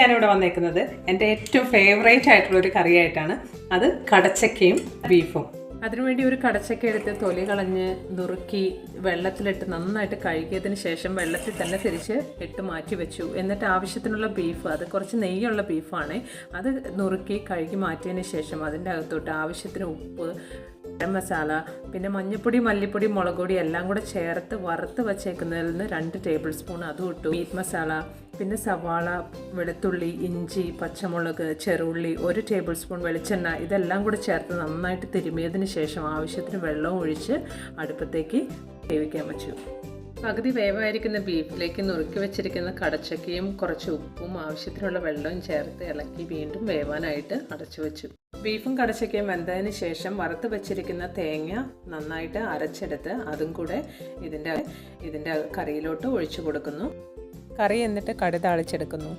ഞാനിവിടെ വന്നേക്കുന്നത് എൻ്റെ ഏറ്റവും ഫേവറേറ്റ് ആയിട്ടുള്ളൊരു കറിയായിട്ടാണ്. അത് കടച്ചക്കയും ബീഫും. അതിനുവേണ്ടി ഒരു കടച്ചക്ക എടുത്ത് തൊലി കളഞ്ഞ് നുറുക്കി വെള്ളത്തിലിട്ട് നന്നായിട്ട് കഴുകിയതിന് ശേഷം വെള്ളത്തിൽ തന്നെ തിരിച്ച് ഇട്ട് മാറ്റി വെച്ചു. എന്നിട്ട് ആവശ്യത്തിനുള്ള ബീഫ്, അത് കുറച്ച് നെയ്യുള്ള ബീഫാണ്, അത് നുറുക്കി കഴുകി മാറ്റിയതിന് ശേഷം അതിൻ്റെ അകത്തോട്ട് ആവശ്യത്തിന് ഉപ്പ്, ഗരം മസാല, പിന്നെ മഞ്ഞൾപ്പൊടി, മല്ലിപ്പൊടി, മുളക് പൊടി എല്ലാം കൂടെ ചേർത്ത് വറുത്ത് വച്ചേക്കുന്നതിൽ നിന്ന് 2 ടേബിൾ സ്പൂൺ അതും ഇട്ടു. മീറ്റ് മസാല, പിന്നെ സവാള, വെളുത്തുള്ളി, ഇഞ്ചി, പച്ചമുളക്, ചെറുള്ളി, 1 ടേബിൾ സ്പൂൺ വെളിച്ചെണ്ണ, ഇതെല്ലാം കൂടെ ചേർത്ത് നന്നായിട്ട് തിരുമിയതിന് ശേഷം ആവശ്യത്തിന് വെള്ളവും ഒഴിച്ച് അടുപ്പത്തേക്ക് വേവിക്കാൻ വെച്ചു. പകുതി വേവായിരിക്കുന്ന ബീഫിലേക്ക് നുറുക്കി വെച്ചിരിക്കുന്ന കടച്ചക്കയും കുറച്ച് ഉപ്പും ആവശ്യത്തിനുള്ള വെള്ളവും ചേർത്ത് ഇളക്കി വീണ്ടും വേവാനായിട്ട് അടച്ചു വെച്ചു. ബീഫും കടച്ചക്കയും വെന്തതിന് ശേഷം വറുത്ത് വെച്ചിരിക്കുന്ന തേങ്ങ നന്നായിട്ട് അരച്ചെടുത്ത് അതും കൂടെ ഇതിൻ്റെ കറിയിലോട്ട് ഒഴിച്ചു കൊടുക്കുന്നു. കറി എന്നിട്ട് കടുക് താളിച്ചെടുക്കുന്നു.